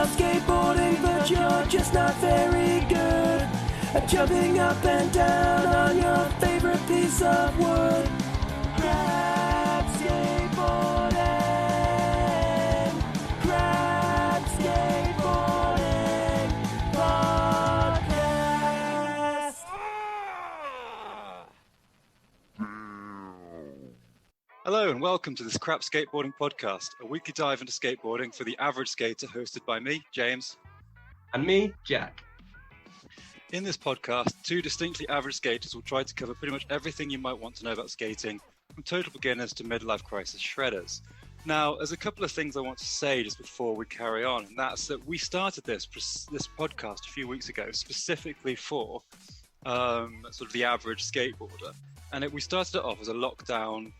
about skateboarding, but you're just not very good at jumping up and down on your favorite piece of wood. Crap-skateboarding, crap-skateboarding podcast. Hello and welcome to this Crap Skateboarding podcast, a weekly dive into skateboarding for the average skater, hosted by me, James. And me, Jack. In this podcast, two distinctly average skaters will try to cover pretty much everything you might want to know about skating, from total beginners to midlife crisis shredders. Now, there's a couple of things I want to say just before we carry on, and that's that we started this podcast a few weeks ago specifically for sort of the average skateboarder. And we started it off as a lockdown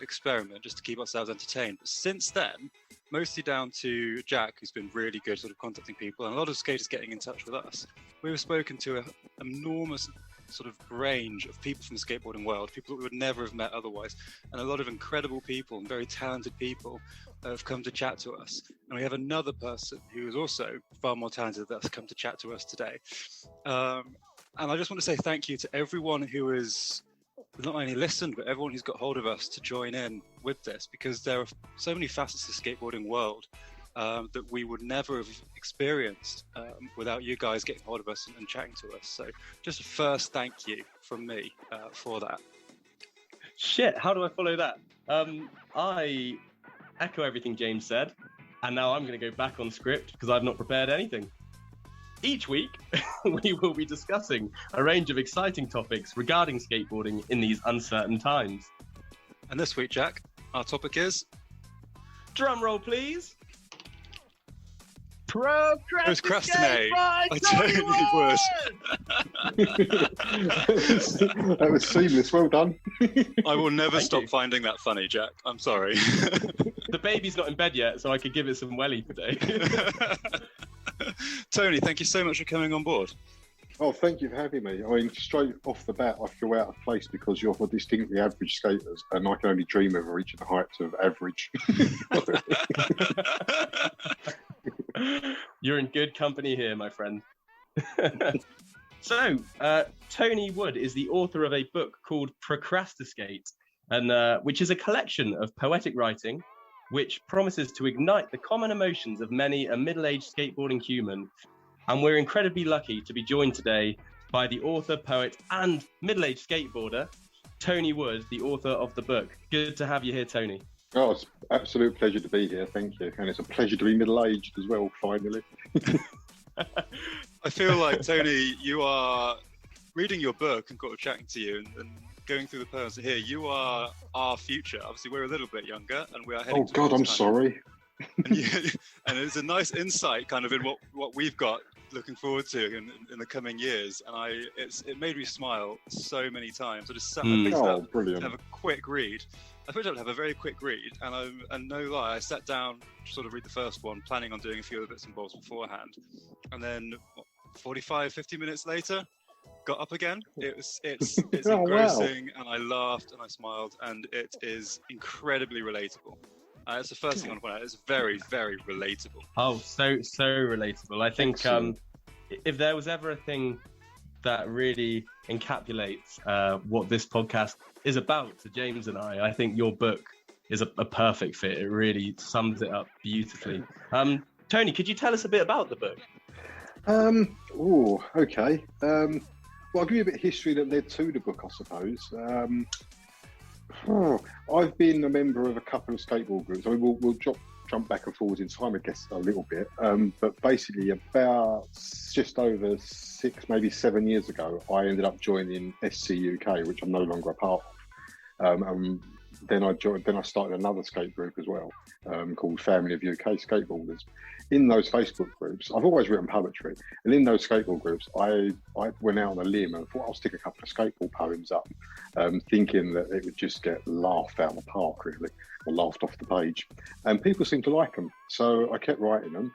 experiment just to keep ourselves entertained. But since then, mostly down to Jack, who's been really good sort of contacting people, and a lot of skaters getting in touch with us. We've spoken to an enormous sort of range of people from the skateboarding world, people that we would never have met otherwise, and a lot of incredible people and very talented people have come to chat to us. And we have another person who is also far more talented that's come to chat to us today. And I just want to say thank you to everyone who has not only listened, but everyone who's got hold of us to join in with this, because there are so many facets of the skateboarding world that we would never have experienced without you guys getting hold of us and chatting to us. So just a first thank you from me for that. Shit, how do I follow that? I echo everything James said, and now I'm going to go back on script because I've not prepared anything. Each week, we will be discussing a range of exciting topics regarding skateboarding in these uncertain times. And this week, Jack, our topic is... Drum roll, please. Procrastistate by Tony Wood. That was seamless. Well done. I will never Thank stop you. finding that funny, Jack. I'm sorry. The baby's not in bed yet, so I could give it some welly today. Tony, thank you so much for coming on board. Oh, thank you for having me. I mean, straight off the bat, I feel out of place because you're for distinctly average skaters, and I can only dream of reaching the heights of average. You're in good company here, my friend. So, Tony Wood is the author of a book called Procrastiskate, and which is a collection of poetic writing which promises to ignite the common emotions of many a middle-aged skateboarding human. And we're incredibly lucky to be joined today by the author, poet, and middle-aged skateboarder, Tony Wood, the author of the book. Good to have you here, Tony. Oh, it's an absolute pleasure to be here. Thank you. And it's a pleasure to be middle-aged as well, finally. I feel like, Tony, you are reading your book and got chatting to you and going through the poems here. You are our future. Obviously, we're a little bit younger and we are heading Oh, God, I'm sorry. And it's a nice insight kind of in what we've got looking forward to in the coming years. And it made me smile so many times. I just sat Oh, brilliant. to have a quick read. I thought I'd have a very quick read, and no lie, I sat down to sort of read the first one, planning on doing a few other bits and bobs beforehand. And then 45, 50 minutes later, got up again. It's Oh, engrossing, and I laughed and I smiled, and it is incredibly relatable. That's the first thing I want to point out. It's very, very relatable. Oh, so relatable. I think if there was ever a thing that really encapsulates what this podcast is about to James and I think your book is a perfect fit. It really sums it up beautifully. Tony, could you tell us a bit about the book? Okay. Well, I'll give you a bit of history that led to the book, I suppose. I've been a member of a couple of skateboard groups. I mean, we'll jump back and forwards in time, I guess, a little bit. But basically, about just over 6, maybe 7 years ago, I ended up joining SC UK, which I'm no longer a part of. Then I started another skate group as well, called Family of UK Skateboarders. In those Facebook groups, I've always written poetry, and in those skateboard groups, I went out on a limb and thought I'll stick a couple of skateboard poems up, thinking that it would just get laughed out of the park, really, or laughed off the page. And people seemed to like them, so I kept writing them.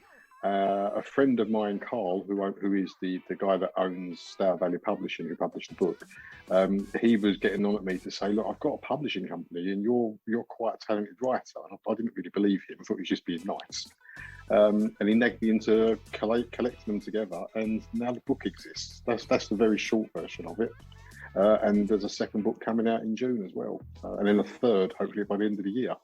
a friend of mine, Carl, who is the guy that owns Stour Valley Publishing, who published the book, he was getting on at me to say, look, I've got a publishing company and you're quite a talented writer. And I didn't really believe him. I thought he was just being nice. And he nagged me into collecting them together, and now the book exists. That's the very short version of it. And there's a second book coming out in June as well, and then a third, hopefully by the end of the year.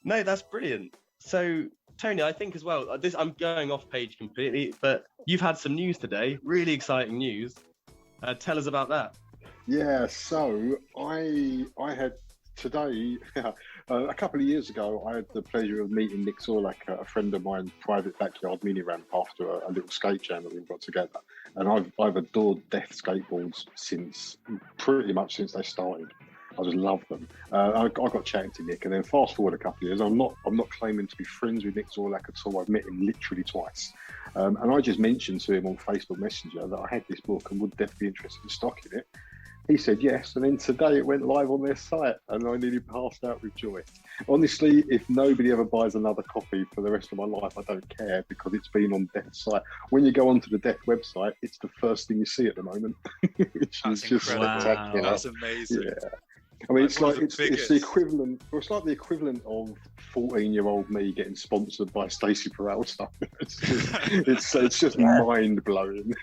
No, that's brilliant. So, Tony, I think as well, I'm going off page completely, but you've had some news today, really exciting news. Tell us about that. Yeah, so I had today, a couple of years ago, I had the pleasure of meeting Nick Zorlak, a friend of mine, private backyard mini ramp after a little skate jam that we got together. And I've adored Death skateboards pretty much since they started. I just love them. I got chatting to Nick, and then fast forward a couple of years. I'm not claiming to be friends with Nick Zorlak at all. I've met him literally twice, and I just mentioned to him on Facebook Messenger that I had this book and would definitely be interested in stocking it. He said yes, and then today it went live on their site, and I nearly passed out with joy. Honestly, if nobody ever buys another copy for the rest of my life, I don't care, because it's been on Death's site. When you go onto the Death website, it's the first thing you see at the moment, which is just spectacular. That's amazing. Yeah. I mean, it's the equivalent. Well, it's like the equivalent of 14-year-old me getting sponsored by Stacey Peralta. It's just mind blowing.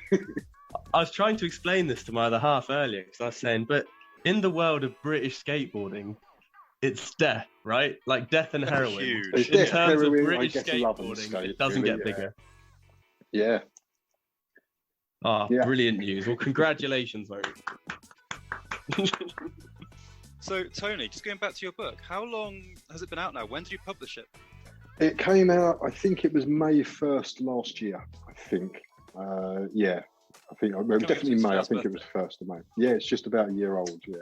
I was trying to explain this to my other half earlier, because I was saying, but in the world of British skateboarding, it's death, right? Like death and heroin. Huge. In terms of British skateboarding, it doesn't get bigger. Yeah. Brilliant news. Well, congratulations, mate. So, Tony, just going back to your book, how long has it been out now? When did you publish it? It came out, I think it was May 1st last year, I think. Yeah. I think definitely May. I think it was 1st of May. Yeah, it's just about a year old. Yeah.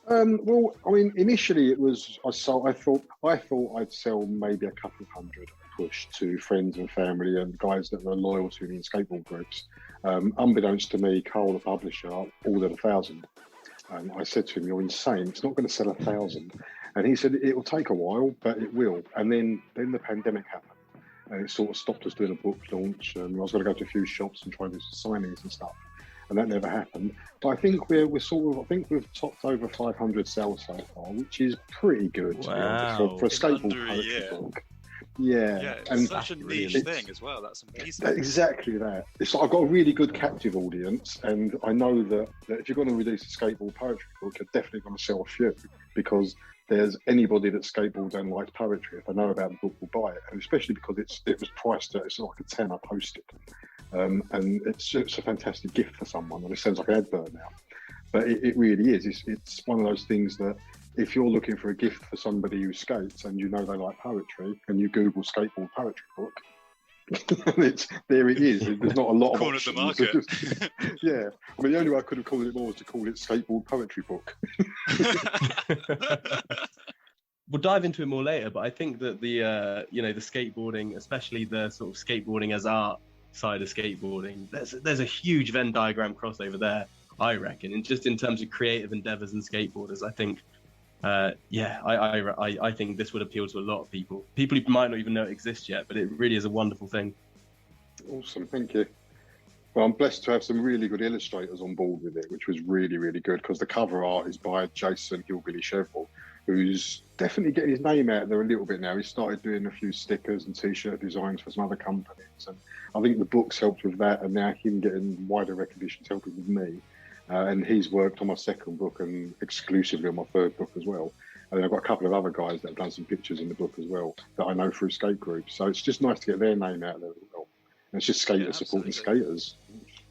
Well, I mean, initially it was. I thought I'd sell maybe a couple of hundred push to friends and family and guys that were loyal to me in skateboard groups. Unbeknownst to me, Carl, the publisher, ordered 1,000. And I said to him, "You're insane. It's not going to sell 1,000." And he said, "It will take a while, but it will." And then the pandemic happened. And it sort of stopped us doing a book launch, and I was going to go to a few shops and try and do some signings and stuff, and that never happened. But I think I think we've topped over 500 sales so far, which is pretty good. Wow. For a skateboard poetry book. Yeah, it's and such a niche thing as well. That's amazing. Exactly that. It's like I've got a really good captive audience, and I know that if you're going to release a skateboard poetry book, you're definitely going to sell a few, because there's anybody that skateboards and likes poetry, if they know about the book, will buy it, and especially because it was priced at, it's like a tenner posted, and it's a fantastic gift for someone. And it sounds like an advert now, but it really is. It's one of those things that if you're looking for a gift for somebody who skates and you know they like poetry, and you Google skateboard poetry book, there it is. There's not a lot of corner of the market. Yeah, I mean, the only way I could have called it more was to call it skateboard poetry book. We'll dive into it more later, but I think that the skateboarding, especially the sort of skateboarding as art side of skateboarding, there's a huge Venn diagram crossover there, I reckon, and just in terms of creative endeavors and skateboarders, I think. I think this would appeal to a lot of people who might not even know it exists yet, but it really is a wonderful thing. Awesome, thank you. Well, I'm blessed to have some really good illustrators on board with it, which was really, really good, because the cover art is by Jason Hillbilly Chevrolet, who's definitely getting his name out there a little bit now. He started doing a few stickers and t-shirt designs for some other companies, and I think the books helped with that, and now him getting wider recognition is helping with me. And he's worked on my second book and exclusively on my third book as well. And I've got a couple of other guys that have done some pictures in the book as well that I know through skate groups. So it's just nice to get their name out there as well. And it's just skaters supporting skaters.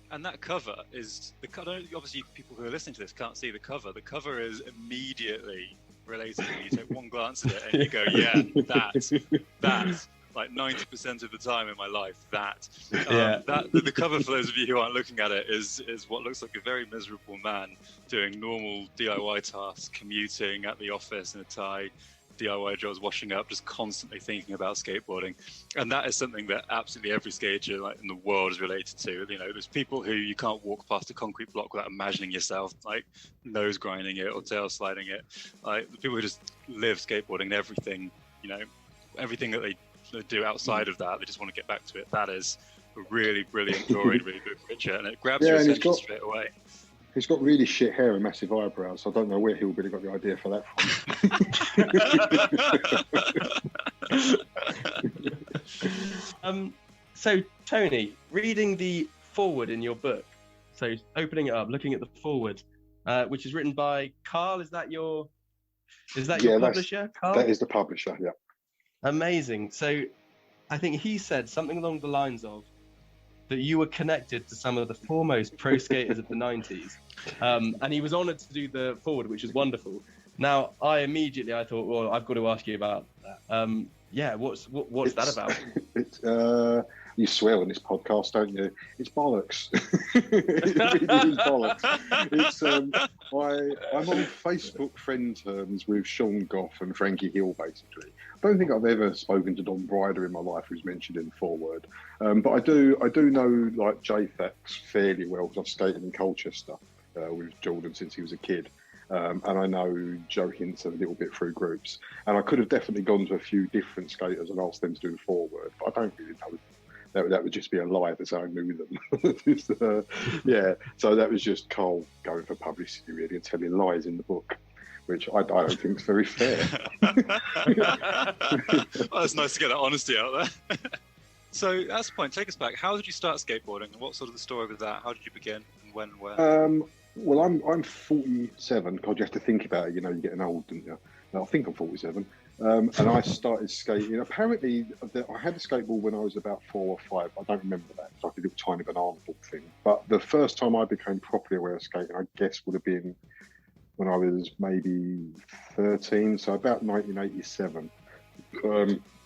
And that cover is obviously people who are listening to this can't see the cover. The cover is immediately related. You take one glance at it and you go, yeah, that's like 90% of the time in my life, the cover, for those of you who aren't looking at it, is what looks like a very miserable man doing normal DIY tasks, commuting, at the office in a tie, DIY jobs, washing up, just constantly thinking about skateboarding. And that is something that absolutely every skater in the world is related to. You know, there's people who you can't walk past a concrete block without imagining yourself like nose grinding it or tail sliding it. Like the people who just live skateboarding and everything, everything that they do outside of that, they just want to get back to it. That is a really brilliant drawing, really good picture, and it grabs Yeah, your and attention straight away. He's got really shit hair and massive eyebrows, so I don't know where Hillbilly got the idea for that from. So Tony, reading the foreword in your book, so opening it up, looking at the foreword, which is written by Carl. Is that your publisher, Carl? That is the publisher, yeah. Amazing. So I think he said something along the lines of that you were connected to some of the foremost pro skaters of the 90s. And he was honored to do the forward, which is wonderful. Now, I thought, well, I've got to ask you about that. What's that about? You swear on this podcast, don't you? It's bollocks. It really is bollocks. I'm on Facebook friend terms with Sean Goff and Frankie Hill, basically. I don't think I've ever spoken to Don Bryder in my life, who's mentioned in the foreword. But I do know like J-Fax fairly well, because I've skated in Colchester with Jordan since he was a kid. And I know Joe Hintz a little bit through groups. And I could have definitely gone to a few different skaters and asked them to do the foreword, but I don't really know. That would just be a lie to say I knew them. So that was just Carl going for publicity, really, and telling lies in the book, which I don't think is very fair. Well, it's nice to get that honesty out there. So that's the point. Take us back. How did you start skateboarding, and what sort of the story with that? How did you begin, and when, where? Well, I'm 47. God, you have to think about it. You know, you're getting old, don't you? I think I'm 47. And I started skating. Apparently, I had a skateboard when I was about 4 or 5. I don't remember that. It's like a little tiny banana book thing. But the first time I became properly aware of skating, I guess, would have been when I was maybe 13. So about 1987.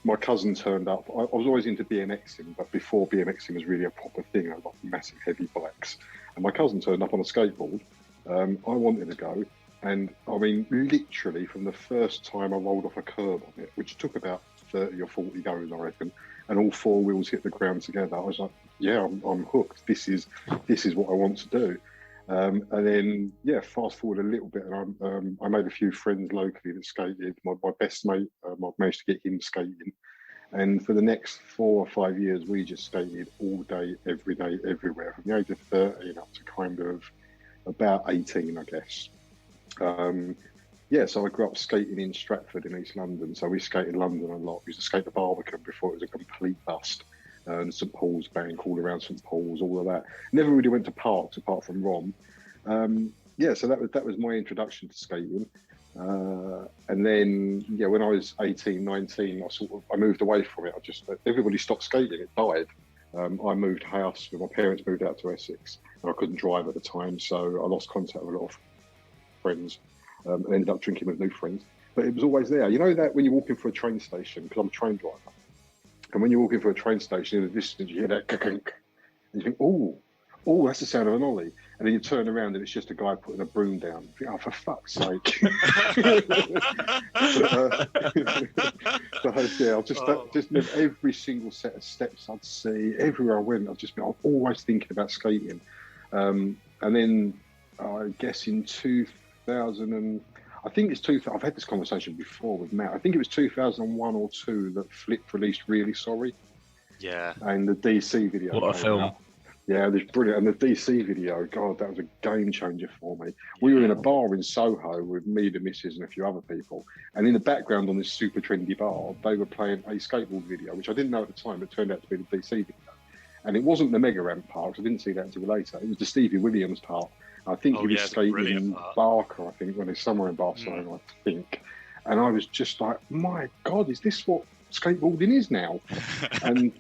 My cousin turned up. I was always into BMXing, but before BMXing was really a proper thing, I got massive heavy bikes. And my cousin turned up on a skateboard. I wanted to go. And I mean, literally from the first time I rolled off a curb on it, which took about 30 or 40 goes, I reckon, and all 4 wheels hit the ground together, I was like, yeah, I'm hooked. This is what I want to do. And then, fast forward a little bit, and I made a few friends locally that skated. My best mate, I managed to get him skating. And for the next 4 or 5 years, we just skated all day, everywhere, from the age of 13 up to kind of about 18, I guess. So I grew up skating in Stratford in East London. So we skated London a lot. We used to skate the Barbican before it was a complete bust. And St Paul's Bank, all around St Paul's, all of that. Never really went to parks apart from Rom. So that was my introduction to skating. And then, when I was 18, 19, I moved away from it. Everybody stopped skating. It died. I moved house when my parents moved out to Essex, and I couldn't drive at the time. So I lost contact with a lot of friends and ended up drinking with new friends. But it was always there. You know that when you're walking for a train station, because I'm a train driver, and when you're walking for a train station in the distance, you hear that ka-kunk, and you think, oh, that's the sound of an ollie. And then you turn around and it's just a guy putting a broom down. You think, oh, for fuck's sake. Just every single set of steps I'd see, everywhere I went, I'm always thinking about skating. And then I guess in 2000, I've had this conversation before with Matt. I think it was 2001 or 2 that Flip released Really Sorry. Yeah. And the DC video. What a film. Out. Yeah, it was brilliant. And the DC video, God, that was a game changer for me. We were in a bar in Soho with me, the missus, and a few other people. And in the background on this super trendy bar, they were playing a skateboard video, which I didn't know at the time, but turned out to be the DC video. And it wasn't the Mega Ramp part, I didn't see that until later. It was the Stevie Williams part. I think he was skating in Barker, I think, when he's somewhere in Barcelona, I think. And I was just like, my God, is this what skateboarding is now? And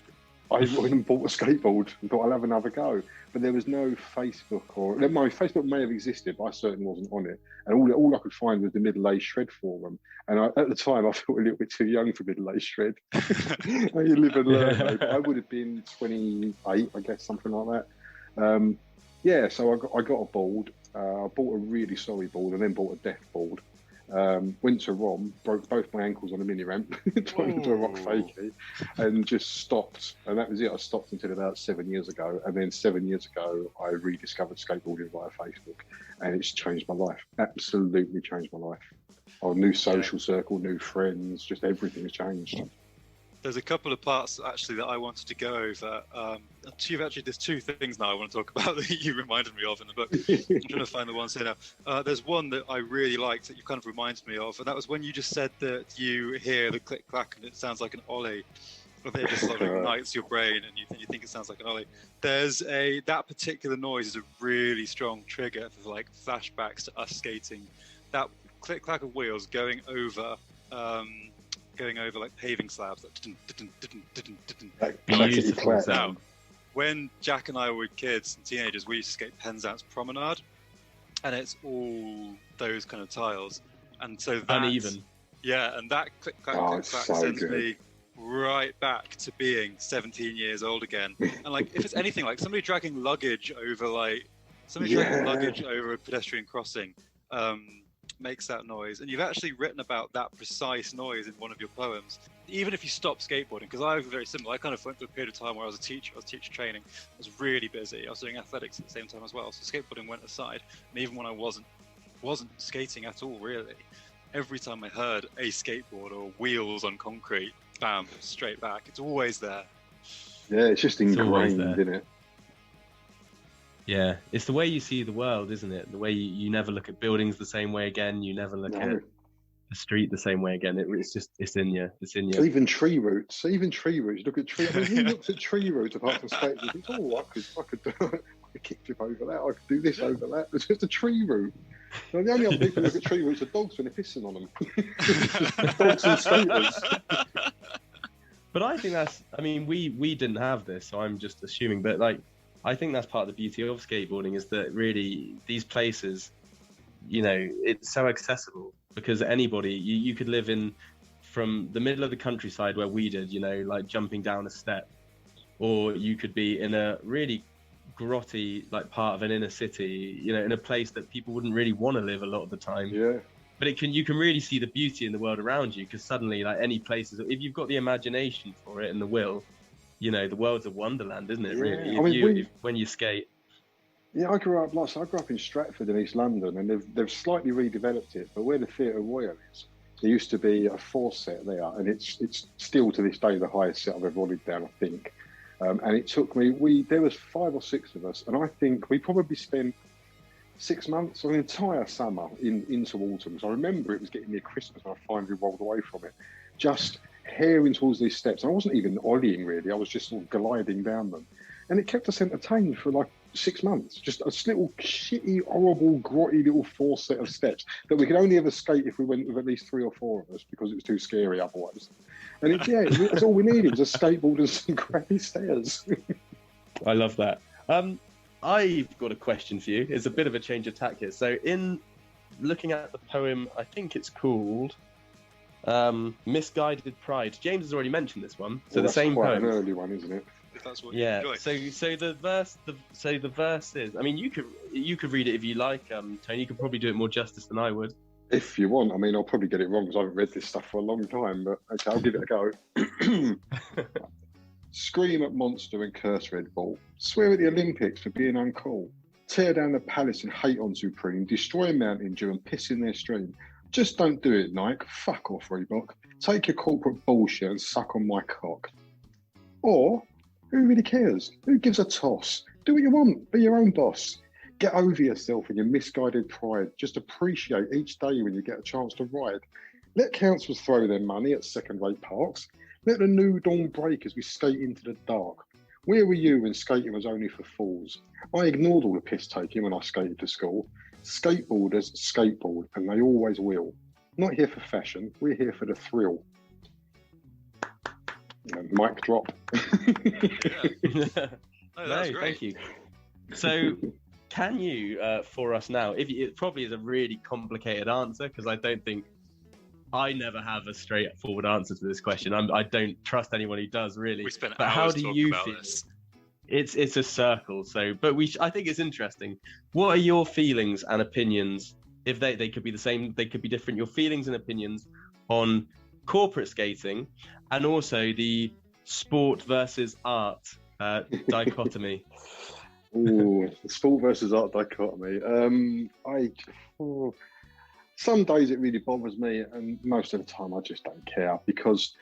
I went and bought a skateboard and thought I'll have another go. But there was no Facebook, my Facebook may have existed, but I certainly wasn't on it. And all I could find was the middle-aged shred forum. And at the time, I felt a little bit too young for middle-aged shred. You live and learn, though. But I would have been 28, I guess, something like that. So I got a board. I bought a Really Sorry board and then bought a death board. Went to Rom, broke both my ankles on a mini ramp, trying to do a rock fakie, and just stopped. And that was it. I stopped until about 7 years ago. And then 7 years ago, I rediscovered skateboarding via Facebook, and it's changed my life. Absolutely changed my life. A new social circle, new friends, just everything has changed. there's a couple of parts actually that I wanted to go over. There's two things now I want to talk about that you reminded me of in the book. I'm trying to find the ones here now. There's one that I really liked that you kind of reminded me of, and that was when you just said that you hear the click clack and it sounds like an ollie. Or it just sort of ignites your brain and you think it sounds like an ollie. That particular noise is a really strong trigger for like flashbacks to us skating. That click clack of wheels going over like paving slabs. Like, now, when Jack and I were kids and teenagers, we used to skate Penzance Promenade, and it's all those kind of tiles, and so that, uneven. Yeah, and that click clack sends me right back to being 17 years old again. And like, if it's anything like somebody dragging luggage over a pedestrian crossing, makes that noise. And you've actually written about that precise noise in one of your poems. Even if you stop skateboarding, because I was very similar. I kind of went through a period of time where I was teacher training. I was really busy. I was doing athletics at the same time as well. So skateboarding went aside. And even when I wasn't skating at all, really, every time I heard a skateboard or wheels on concrete, bam, straight back. It's always there. Yeah, it's just ingrained, isn't it? Yeah, it's the way you see the world, isn't it? The way you never look at buildings the same way again. You never look at the street the same way again. It's in you. It's in you. Even tree roots. Look at tree. I mean, who looks at tree roots apart from skaters and thinks, oh, I could kickflip over that. I could do this over that. It's just a tree root. Now, the only other people who look at tree roots are dogs when they're pissing on them. Dogs and skaters. But I think we didn't have this, so I'm just assuming. But like, I think that's part of the beauty of skateboarding is that really these places, it's so accessible because anybody, you could live from the middle of the countryside where we did, like jumping down a step, or you could be in a really grotty like part of an inner city, in a place that people wouldn't really want to live a lot of the time. Yeah. But you can really see the beauty in the world around you because suddenly, like any places, if you've got the imagination for it and the will, the world's a wonderland, isn't it? Yeah. Really, when you skate. Yeah, I grew up in Stratford in East London, and they've slightly redeveloped it. But where the Theatre Royal is, there used to be a 4-set there, and it's still to this day the highest set I've ever volleyed down, I think. And it took me. There was 5 or 6 of us, and I think we probably spent 6 months or an entire summer into autumn. So I remember it was getting near Christmas, and I finally rolled away from it, just herring towards these steps. I wasn't even ollieing really. I was just sort of gliding down them, and it kept us entertained for like 6 months. Just a little shitty, horrible, grotty little 4-set of steps that we could only ever skate if we went with at least 3 or 4 of us because it was too scary otherwise. And that's all we needed was a skateboard and some crappy stairs. I love that. I've got a question for you. It's a bit of a change of tack here. So in looking at the poem, I think it's called Misguided Pride. James has already mentioned this one. So the same poem. An early one, isn't it? If that's what you enjoy. So the verse is. I mean, you could read it if you like, Tony. You could probably do it more justice than I would. If you want. I mean, I'll probably get it wrong because I haven't read this stuff for a long time. But okay, I'll give it a go. Scream at monster and curse Red Bull. Swear at the Olympics for being uncool. Tear down the palace and hate on Supreme. Destroy Mountain Dew and piss in their stream. Just don't do it, Nike. Fuck off, Reebok. Take your corporate bullshit and suck on my cock. Or, who really cares? Who gives a toss? Do what you want. Be your own boss. Get over yourself and your misguided pride. Just appreciate each day when you get a chance to ride. Let councils throw their money at second-rate parks. Let the new dawn break as we skate into the dark. Where were you when skating was only for fools? I ignored all the piss-taking when I skated to school. Skateboarders skateboard, and they always will. Not here for fashion, we're here for the thrill. Mic drop. Yeah. No, thank you. So, can you, for us now, it probably is a really complicated answer, because I never have a straightforward answer to this question. I don't trust anyone who does, really. We spent but hours how do talking you about feel? this. It's a circle. So, but I think it's interesting. What are your feelings and opinions? If they could be the same, they could be different. Your feelings and opinions on corporate skating, and also the sport versus art dichotomy. Ooh, sport versus art dichotomy. Some days it really bothers me, and most of the time I just don't care, because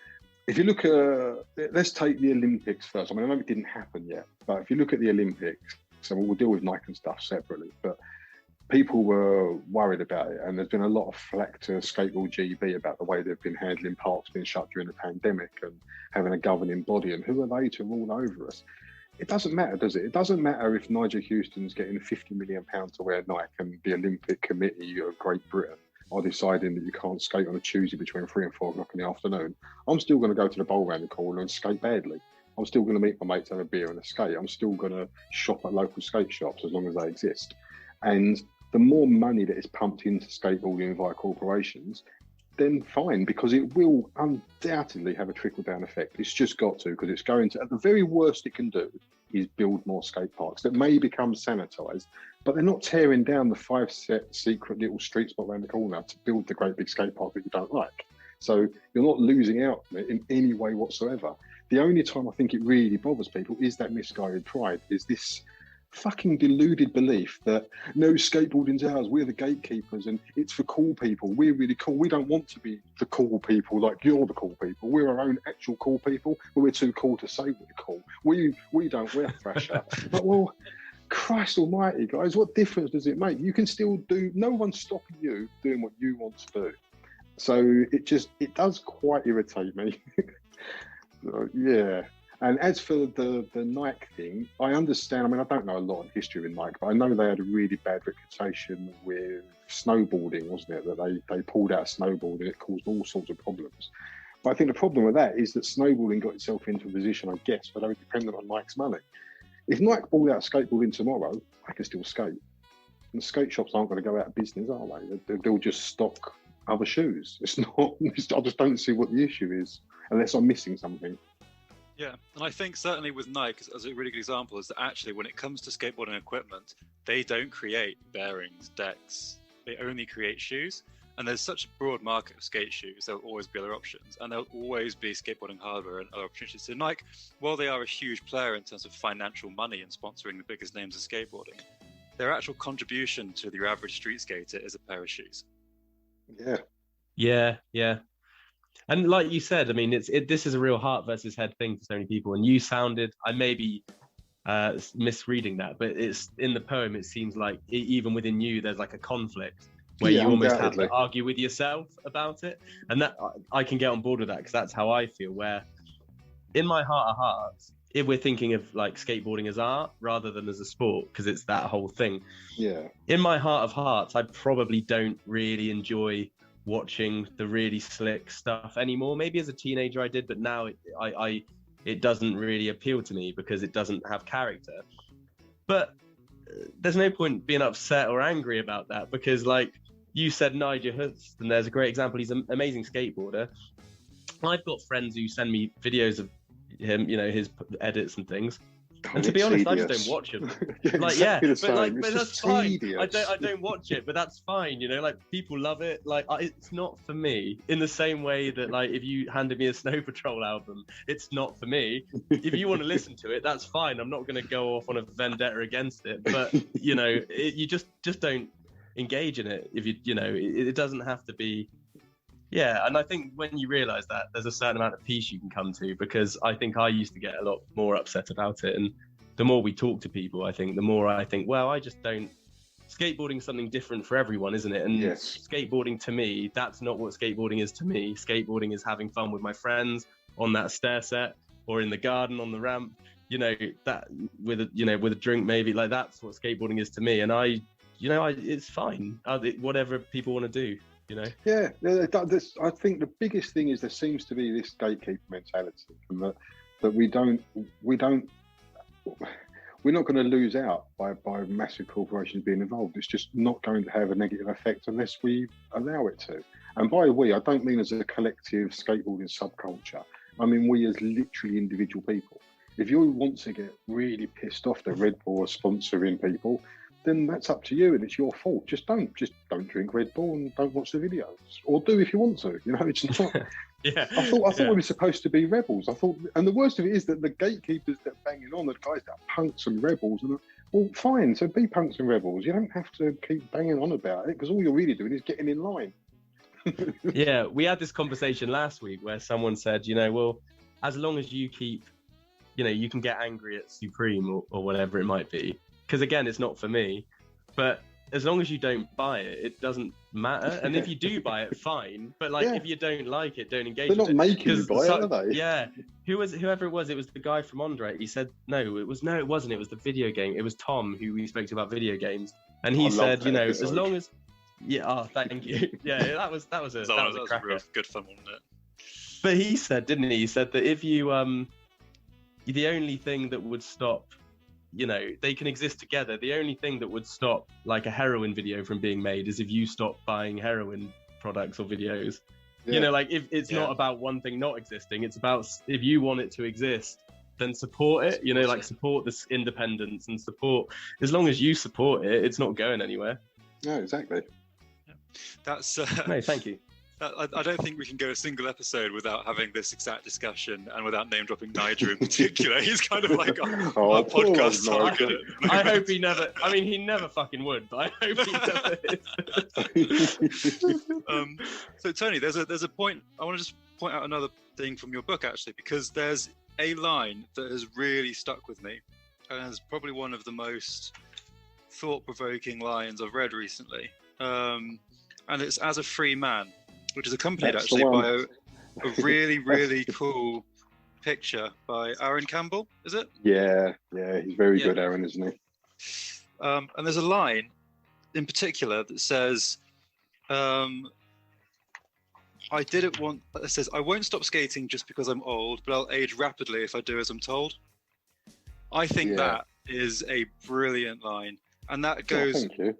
if you look at, let's take the Olympics first. I mean, I know it didn't happen yet, but if you look at the Olympics, so we'll deal with Nike and stuff separately, but people were worried about it, and there's been a lot of flack to Skateboard GB about the way they've been handling parks being shut during the pandemic and having a governing body, and who are they to rule over us? It doesn't matter, does it? It doesn't matter if Nigel Houston's getting £50 million to wear Nike and the Olympic Committee of Great Britain are deciding that you can't skate on a Tuesday between 3 and 4 o'clock in the afternoon. I'm still going to go to the bowl round the corner and skate badly. I'm still going to meet my mates, have a beer and a skate. I'm still going to shop at local skate shops as long as they exist. And the more money that is pumped into skateboarding via corporations, then fine, because it will undoubtedly have a trickle-down effect. It's just got to, because it's going to, at the very worst it can do is build more skate parks that may become sanitised, but they're not tearing down the 5-set secret little street spot around the corner to build the great big skate park that you don't like. So you're not losing out in any way whatsoever. The only time I think it really bothers people is that misguided pride, is this fucking deluded belief that no, skateboarding's ours, we're the gatekeepers and it's for cool people, we're really cool, we don't want to be the cool people like you're the cool people, we're our own actual cool people, but we're too cool to say we're cool, we don't wear thrasher. But well, Christ almighty, guys, what difference does it make? You can still do, no one's stopping you doing what you want to do. So it does quite irritate me. Yeah. And as for the Nike thing, I understand. I mean, I don't know a lot of history in Nike, but I know they had a really bad reputation with snowboarding, wasn't it? That they pulled out snowboarding, it caused all sorts of problems. But I think the problem with that is that snowboarding got itself into a position, I guess, where they were dependent on Nike's money. If Nike pulled out skateboarding tomorrow, I can still skate. And skate shops aren't going to go out of business, are they? They'll just stock other shoes. It's not. I just don't see what the issue is, unless I'm missing something. Yeah, and I think certainly with Nike, as a really good example, is that actually when it comes to skateboarding equipment, they don't create bearings, decks, they only create shoes. And there's such a broad market of skate shoes, there'll always be other options, and there'll always be skateboarding hardware and other opportunities. So Nike, while they are a huge player in terms of financial money and sponsoring the biggest names of skateboarding, their actual contribution to the average street skater is a pair of shoes. Yeah. And like you said, I mean, this is a real heart versus head thing for so many people. And you sounded, I may be misreading that, but it's in the poem, it seems like even within you, there's like a conflict where you almost have to argue with yourself about it. And that I can get on board with that, because that's how I feel, where in my heart of hearts, if we're thinking of like skateboarding as art rather than as a sport, because it's that whole thing. Yeah. In my heart of hearts, I probably don't really enjoy watching the really slick stuff anymore. Maybe as a teenager I did, but now it doesn't really appeal to me because it doesn't have character. But there's no point being upset or angry about that, because like you said, Nigel Hudson, there's a great example. He's an amazing skateboarder. I've got friends who send me videos of him, you know, his edits and things. And to be honest, I just don't watch them. But that's fine. I don't watch it, but that's fine. You know, like people love it. Like it's not for me. In the same way that like if you handed me a Snow Patrol album, it's not for me. If you want to listen to it, that's fine. I'm not going to go off on a vendetta against it. But you know, you just don't engage in it. If you know, it doesn't have to be. Yeah, and I think when you realise that, there's a certain amount of peace you can come to, because I think I used to get a lot more upset about it. And the more we talk to people, I think, the more I think, well, I just don't... Skateboarding is something different for everyone, isn't it? And skateboarding to me, that's not what skateboarding is to me. Skateboarding is having fun with my friends on that stair set or in the garden on the ramp, you know, that with a drink maybe. Like that's what skateboarding is to me. And it's fine. Whatever people want to do. You know? Yeah, I think the biggest thing is there seems to be this gatekeeper mentality, and that we're not going to lose out by massive corporations being involved. It's just not going to have a negative effect unless we allow it to. And by we, I don't mean as a collective skateboarding subculture. I mean we as literally individual people. If you want to get really pissed off that Red Bull are sponsoring people, then that's up to you and it's your fault. Just don't drink Red Bull and don't watch the videos, or do if you want to. You know, it's not. I thought we were supposed to be rebels. And the worst of it is that the gatekeepers that are banging on, the guys that are punks and rebels, and well, fine. So be punks and rebels. You don't have to keep banging on about it, because all you're really doing is getting in line. Yeah, we had this conversation last week where someone said, well, as long as you keep, you can get angry at Supreme or whatever it might be. Because again, it's not for me. But as long as you don't buy it, it doesn't matter. And if you do buy it, fine. But if you don't like it, don't engage They're with not making you buy it, are they? Yeah. Whoever it was the guy from Andre. He said, no, it wasn't. It was the video game. It was Tom who we spoke to about video games. And he said, as long as... Yeah, oh, thank you. Yeah, that was a real good fun, wasn't it? But he said, didn't he? He said that if you the only thing that would stop, they can exist together. The only thing that would stop like a heroin video from being made is if you stop buying heroin products or videos. Yeah. If it's not about one thing not existing, it's about if you want it to exist, then support it. Support this independence and support. As long as you support it, it's not going anywhere. No, exactly. That's no, thank you. I don't think we can go a single episode without having this exact discussion and without name dropping Nigel in particular. He's kind of like our podcast target. I hope he never. I mean, he never fucking would, but I hope he never is. So Tony, there's a point. I want to just point out another thing from your book actually, because there's a line that has really stuck with me, and is probably one of the most thought-provoking lines I've read recently. And it's "as a free man," which is accompanied actually by a really, really cool picture by Aaron Campbell, is it? Yeah, he's very good, Aaron, isn't he? And there's a line in particular that says, it says, "I won't stop skating just because I'm old, but I'll age rapidly if I do as I'm told." I think that is a brilliant line. And that goes... thank you.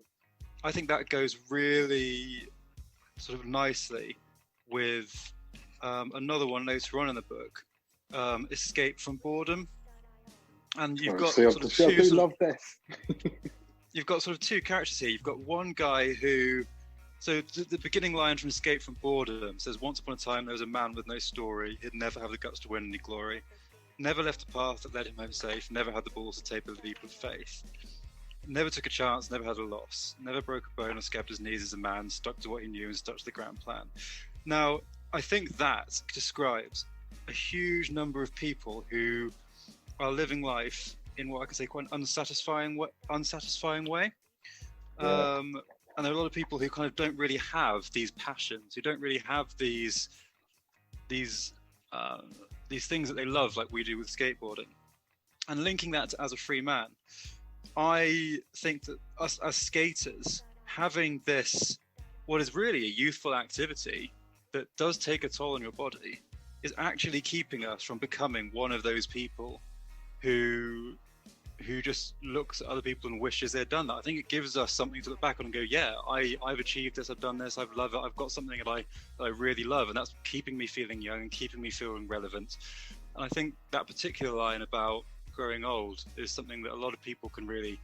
I think that goes really sort of nicely with another one later on in the book, Escape from Boredom. And you've got you've got sort of two characters here. You've got one guy who, so the beginning line from Escape from Boredom says, "Once upon a time there was a man with no story. He'd never have the guts to win any glory. Never left the path that led him home safe. Never had the balls to take a leap of faith. Never took a chance, never had a loss. Never broke a bone or scabbed his knees as a man, stuck to what he knew and stuck to the grand plan." Now, I think that describes a huge number of people who are living life in what I could say quite an unsatisfying way. Yeah. And there are a lot of people who kind of don't really have these passions, who don't really have these things that they love like we do with skateboarding. And linking that to "as a free man," I think that us as skaters, having this, what is really a youthful activity that does take a toll on your body, is actually keeping us from becoming one of those people who just looks at other people and wishes they'd done that. I think it gives us something to look back on and go, yeah, I've achieved this, I've done this, I've loved it, I've got something that I really love, and that's keeping me feeling young and keeping me feeling relevant. And I think that particular line about growing old is something that a lot of people can really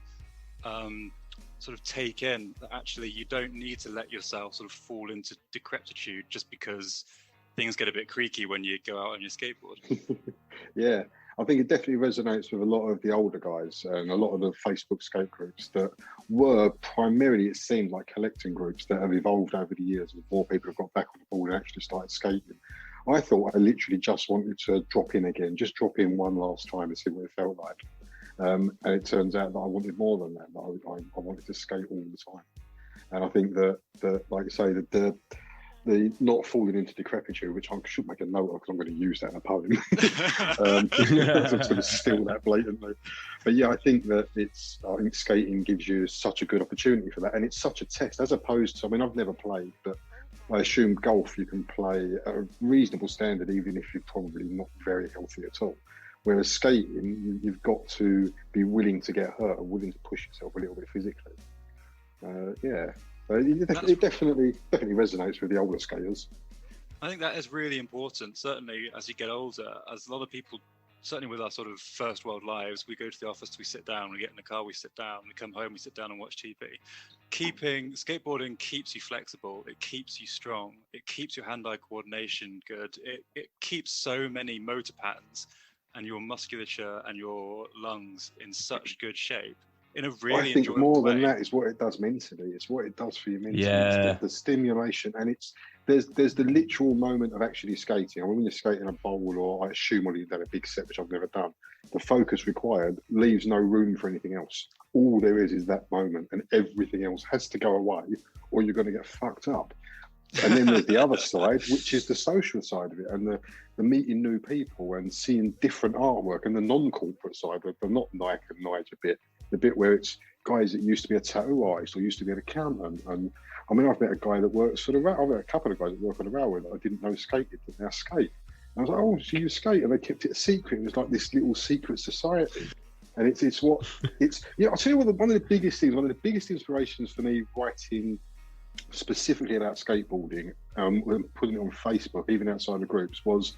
sort of take in, that actually you don't need to let yourself sort of fall into decrepitude just because things get a bit creaky when you go out on your skateboard. Yeah, I think it definitely resonates with a lot of the older guys and a lot of the Facebook skate groups that were primarily, it seemed like, collecting groups that have evolved over the years as more people have got back on the board and actually started skating. I thought I literally just wanted to drop in again, just drop in one last time and see what it felt like. And it turns out that I wanted more than that. I wanted to skate all the time. And I think that like you say, the not falling into decrepitude, which I should make a note of because I'm going to use that in a poem. To sort of steal that blatantly. But yeah, I think skating gives you such a good opportunity for that. And it's such a test as opposed to, I mean, I've never played, but I assume golf you can play at a reasonable standard, even if you're probably not very healthy at all. Whereas skating, you've got to be willing to get hurt and willing to push yourself a little bit physically. It definitely resonates with the older skaters. I think that is really important, certainly as you get older, as a lot of people, certainly with our sort of first world lives, we go to the office, we sit down, we get in the car, we sit down, we come home, we sit down and watch TV. Skateboarding keeps you flexible, it keeps you strong, it keeps your hand-eye coordination good, it keeps so many motor patterns and your musculature and your lungs in such good shape in a really I think enjoyable more way. than that is what it does mentally. It's what it does for you mentally. Yeah. It's the stimulation, and there's the literal moment of actually skating. I mean, when you're skating a bowl, or I assume when you've done a big set, which I've never done, the focus required leaves no room for anything else. All there is that moment, and everything else has to go away, or you're going to get fucked up. And then there's the other side, which is the social side of it, and the meeting new people and seeing different artwork, and the non-corporate side, the not Nike and Nigel bit, the bit where it's guys that used to be a tattoo artist or used to be an accountant. And I mean, I've met a guy that works for the railway. I've met a couple of guys that work on the railway that I didn't know skated, that now skate. And I was like, oh, so you skate? And they kept it a secret. It was like this little secret society. And it's what it's. Yeah, I'll tell you what. One of the biggest inspirations for me writing specifically about skateboarding, and putting it on Facebook, even outside the groups, was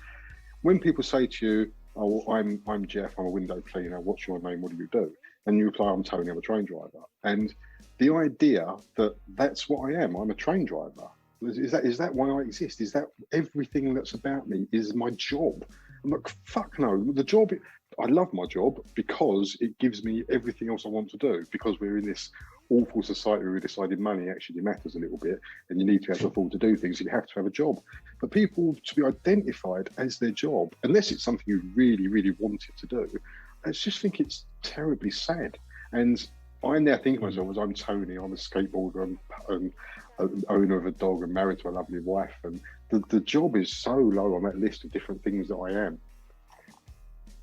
when people say to you, "Oh, I'm Jeff. I'm a window cleaner. What's your name? What do you do?" And you reply, "I'm Tony. I'm a train driver." And the idea that that's what I am. I'm a train driver. Is that why I exist? Is that everything that's about me is my job? I'm like, fuck no. The job. I love my job because it gives me everything else I want to do. Because we're in this awful society where we decided money actually matters a little bit, and you need to have to afford to do things. So you have to have a job. But people to be identified as their job, unless it's something you really, really wanted to do, I just think it's terribly sad. And I now think of myself as I'm Tony. I'm a skateboarder. I'm an owner of a dog and married to a lovely wife. And the job is so low on that list of different things that I am.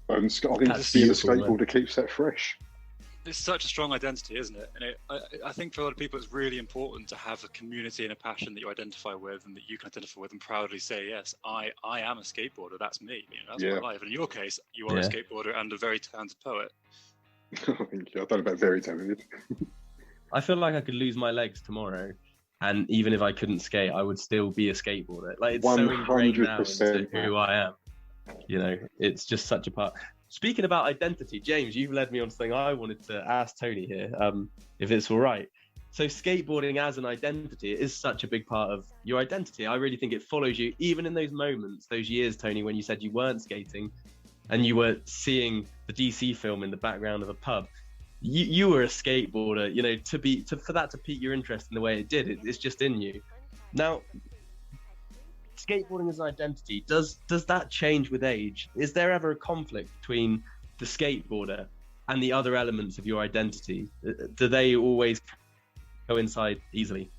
And I think being a skateboarder keeps that fresh. It's such a strong identity, isn't it? And I think for a lot of people, it's really important to have a community and a passion that you identify with, and that you can identify with and proudly say, yes, I am a skateboarder. That's me. You know, that's my life. And in your case, you are a skateboarder and a very talented poet. Thank you. I don't know about very talented. I feel like I could lose my legs tomorrow, and even if I couldn't skate, I would still be a skateboarder. Like, it's 100%. So ingrained now into who I am. You know, it's just such a part. Speaking about identity, James, you've led me on something I wanted to ask Tony here, if it's all right. So skateboarding as an identity is such a big part of your identity. I really think it follows you, even in those moments, those years, Tony, when you said you weren't skating and you were seeing the DC film in the background of a pub. You were a skateboarder, you know, for that to pique your interest in the way it did. It's just in you. Now, skateboarding as an identity, does that change with age? Is there ever a conflict between the skateboarder and the other elements of your identity? Do they always coincide easily?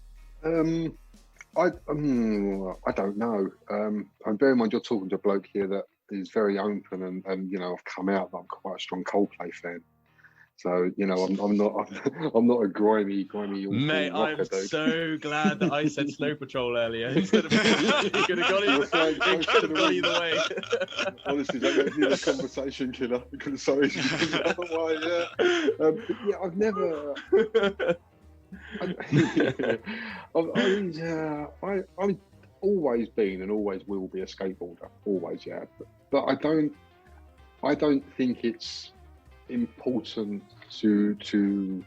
I don't know. And bear in mind, you're talking to a bloke here that is very open, and you know, I've come out that I'm quite a strong Coldplay fan. So, you know, I'm not a grimy. Mate, I'm dude. so glad that I said Snow Patrol earlier instead of. It could have gone either way. Honestly, that a conversation killer. Sorry. I've never. I've always been and always will be a skateboarder. Always, yeah. But I don't think it's important to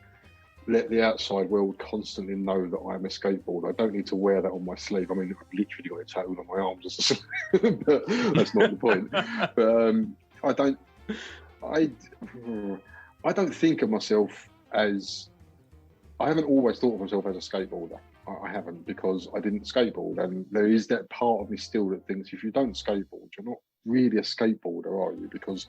let the outside world constantly know that I'm a skateboarder. I don't need to wear that on my sleeve. I mean, I've literally got it tattooed on my arms, but that's not the point. But I don't think of myself as. I haven't always thought of myself as a skateboarder. I haven't, because I didn't skateboard, and there is that part of me still that thinks if you don't skateboard, you're not really a skateboarder, are you? Because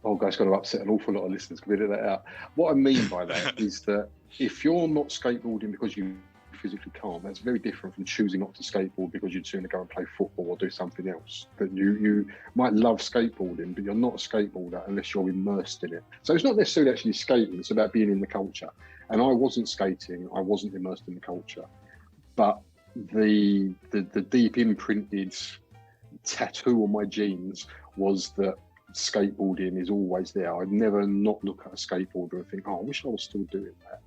oh, that's going to upset an awful lot of listeners. Can we do that out? What I mean by that is that if you're not skateboarding because you physically can't, that's very different from choosing not to skateboard because you'd sooner go and play football or do something else. That you might love skateboarding, but you're not a skateboarder unless you're immersed in it. So it's not necessarily actually skating, it's about being in the culture. And I wasn't skating, I wasn't immersed in the culture. But the deep imprinted tattoo on my jeans was that skateboarding is always there. I'd never not look at a skateboarder and think, oh, I wish I was still doing that.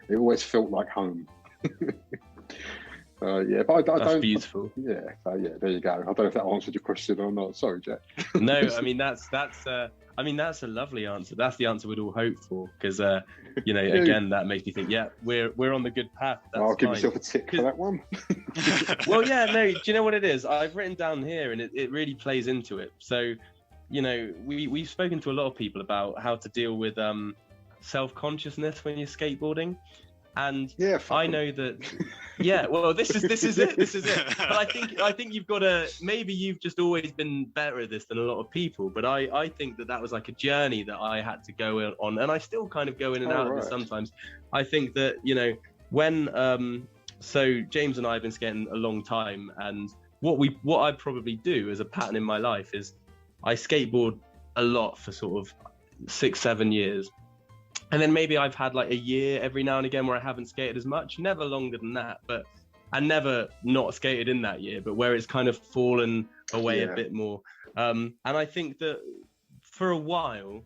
It always felt like home. Yeah, but that's beautiful. Yeah, there you go. I don't know if that answered your question or not. Sorry, Jack. No, I mean that's a lovely answer. That's the answer we'd all hope for, because you know, again, that makes me think, yeah, we're on the good path. I'll give myself a tick for that one. Well, yeah, no, do you know what it is? I've written down here, and it really plays into it. So you know, we've spoken to a lot of people about how to deal with self-consciousness when you're skateboarding. And I know that, well, this is it. But I think you've got to, maybe you've just always been better at this than a lot of people. But I think that was like a journey that I had to go on, and I still kind of go in and out of it sometimes. I think that, you know, when so James and I have been skating a long time, and what I probably do as a pattern in my life is I skateboard a lot for sort of 6-7 years. And then maybe I've had like a year every now and again where I haven't skated as much, never longer than that, but I never not skated in that year, but where it's kind of fallen away a bit more. And I think that for a while,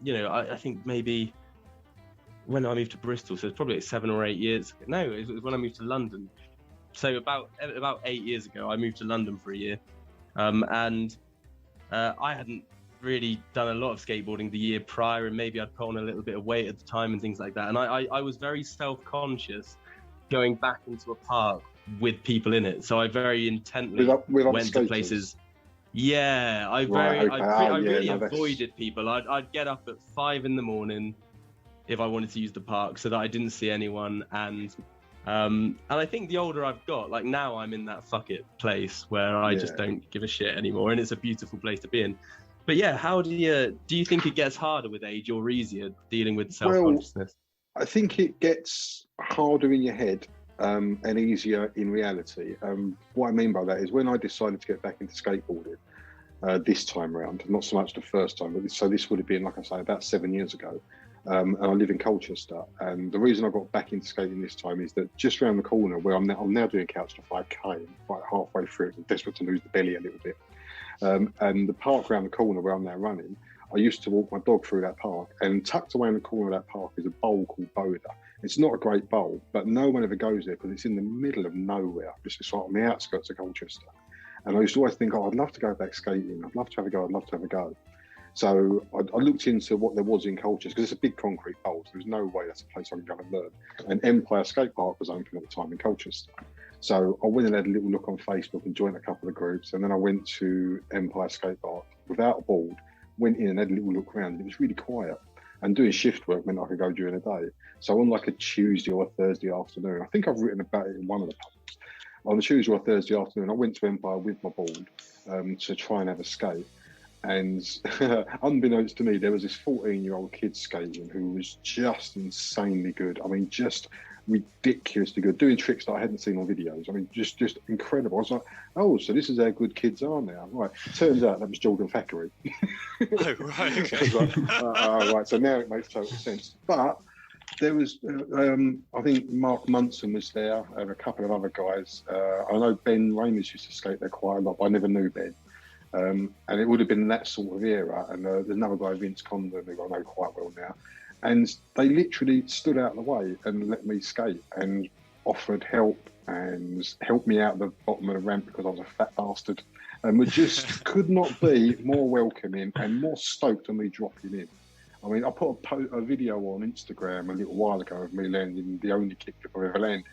you know, I think maybe when I moved to Bristol, so it's probably like 7 or 8 years. No, it was when I moved to London. So about 8 years ago, I moved to London for a year. And I hadn't really done a lot of skateboarding the year prior, and maybe I'd put on a little bit of weight at the time and things like that. And I was very self-conscious going back into a park with people in it. So I very intently went to places. Yeah, I really avoided people. I'd get up at 5 a.m. if I wanted to use the park so that I didn't see anyone. And I think the older I've got, like now I'm in that fuck it place where I just don't give a shit anymore, and it's a beautiful place to be in. But yeah, how do you think it gets harder with age or easier dealing with self-consciousness? Well, I think it gets harder in your head and easier in reality. What I mean by that is when I decided to get back into skateboarding this time around, not so much the first time, but so this would have been, like I say, about 7 years ago. And I live in Colchester. And the reason I got back into skating this time is that just around the corner where I'm now doing couch to 5K, and like halfway through it, I'm desperate to lose the belly a little bit. And the park around the corner where I'm now running, I used to walk my dog through that park, and tucked away in the corner of that park is a bowl called Boulder. It's not a great bowl, but no one ever goes there because it's in the middle of nowhere. It's like on the outskirts of Colchester. And I used to always think, I'd love to go back skating. I'd love to have a go. So I looked into what there was in Colchester, because it's a big concrete bowl, so there's no way that's a place I can go and learn. And Empire Skate Park was open at the time in Colchester. So I went and had a little look on Facebook and joined a couple of groups, and then I went to Empire Skate Park without a board, went in and had a little look around, and it was really quiet. And doing shift work meant I could go during the day. So on like a Tuesday or a Thursday afternoon, I think I've written about it in one of the posts, on a Tuesday or Thursday afternoon, I went to Empire with my board to try and have a skate. And unbeknownst to me, there was this 14-year-old kid skating who was just insanely good. I mean, just ridiculously good, doing tricks that I hadn't seen on videos. I mean, just incredible. I was like, oh, so this is how good kids are now. Right. Turns out that was Jordan Thackeray. Oh, right. Okay. Right. So now it makes total sense. But there was, I think Mark Munson was there, and a couple of other guys. I know Ben Ramers used to skate there quite a lot, but I never knew Ben. And it would have been that sort of era. And there's another guy, Vince Condon, who I know quite well now. And they literally stood out of the way and let me skate and offered help and helped me out the bottom of the ramp because I was a fat bastard. And we just could not be more welcoming and more stoked on me dropping in. I mean, I put a video on Instagram a little while ago of me landing the only kickflip I've ever landed.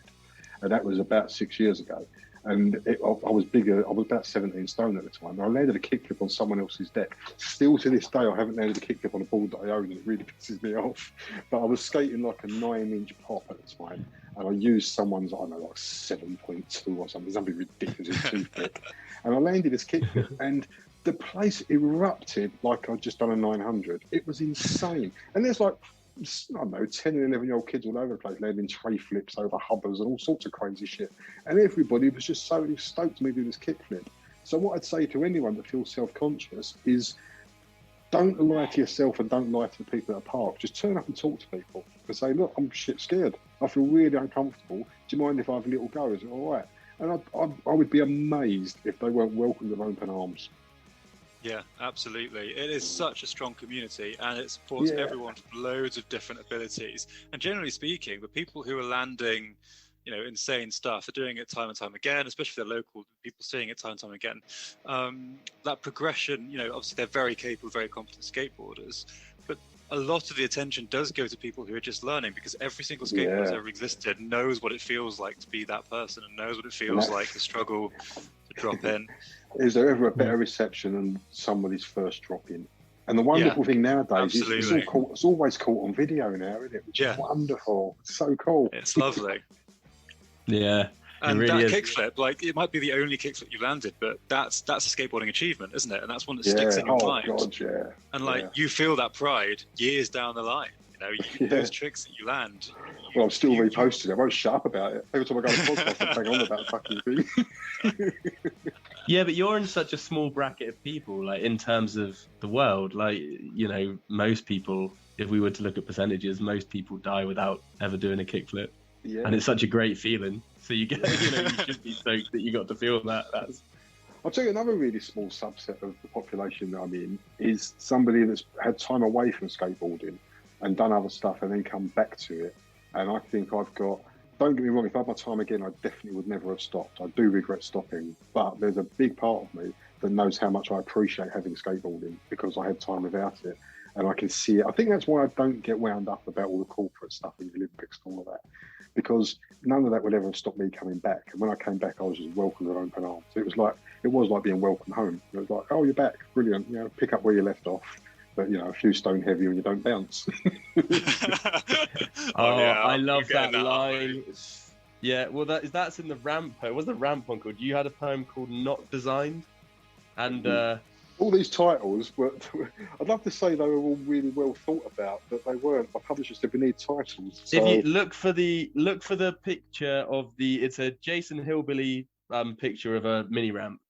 And that was about 6 years ago. And I was bigger, I was about 17 stone at the time. I landed a kickflip on someone else's deck. Still to this day, I haven't landed a kickflip on a board that I own, and it really pisses me off. But I was skating like a 9-inch pop at the time, and I used someone's, I don't know, like 7.2 or something ridiculous toothpick. And I landed this kickflip, and the place erupted like I'd just done a 900. It was insane. And there's like, I don't know, 10 and 11-year-old kids all over the place landing tray flips over hubbers and all sorts of crazy shit. And everybody was just so stoked to me do this kickflip. So what I'd say to anyone that feels self-conscious is don't lie to yourself and don't lie to the people at the park. Just turn up and talk to people and say, look, I'm shit scared. I feel really uncomfortable. Do you mind if I have a little go? Is it all right? And I would be amazed if they weren't welcomed with open arms. Yeah, absolutely. It is such a strong community, and it supports everyone with loads of different abilities. And generally speaking, the people who are landing, you know, insane stuff are doing it time and time again, especially if they're local people seeing it time and time again. That progression, you know, obviously they're very capable, very competent skateboarders, but a lot of the attention does go to people who are just learning, because every single skateboarder that's ever existed knows what it feels like to be that person and knows what it feels like to struggle drop in. Is there ever a better reception than somebody's first drop in? And the wonderful thing nowadays is it's always caught on video now, isn't it? Which is wonderful. It's so cool. It's lovely. Yeah. And really that kickflip, like, it might be the only kickflip you landed, but that's a skateboarding achievement, isn't it? And that's one that sticks in your mind. God, yeah. And you feel that pride years down the line. Those tricks that you land. Well, I'm still reposting it. I won't shut up about it. Every time I go on a podcast, I hang on about the fucking thing. Yeah, but you're in such a small bracket of people, like, in terms of the world. Like, most people, if we were to look at percentages, most people die without ever doing a kickflip. Yeah. And it's such a great feeling. So you get, you should be stoked that you got to feel that. I'll tell you another really small subset of the population that I'm in is somebody that's had time away from skateboarding and done other stuff and then come back to it. And I think I've got, don't get me wrong, if I had my time again, I definitely would never have stopped. I do regret stopping, but there's a big part of me that knows how much I appreciate having skateboarding because I had time without it. And I can see it. I think that's why I don't get wound up about all the corporate stuff in the Olympics and all of that, because none of that would ever have stopped me coming back. And when I came back, I was just welcomed with open arms. It was like being welcomed home. It was like, oh, you're back, brilliant. Pick up where you left off, but a few stone heavier and you don't bounce. I love that line. Yeah, well, that's in the ramp poem. What's the ramp one called? You had a poem called "Not Designed," and all these titles, but I'd love to say they were all really well thought about, but they weren't. My publisher said we need titles. So... If you look for the picture of it's a Jason Hillbilly picture of a mini ramp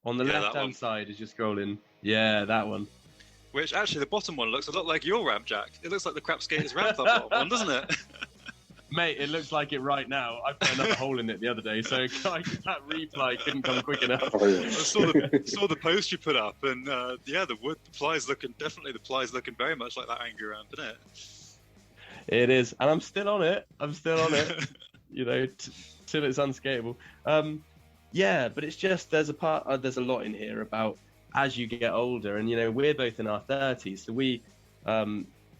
on the left-hand side as you're scrolling. Yeah, that one. Which actually, the bottom one looks a lot like your ramp, Jack. It looks like the crap-skaters ramp, that bottom one, doesn't it? Mate, it looks like it right now. I put another hole in it the other day, so that reply couldn't come quick enough. Oh, yeah. I saw the post you put up, and the ply's looking very much like that angry ramp, isn't it? It is, and I'm still on it. Till it's unskateable. Yeah, but it's just there's a lot in here about as you get older, and we're both in our 30s, so we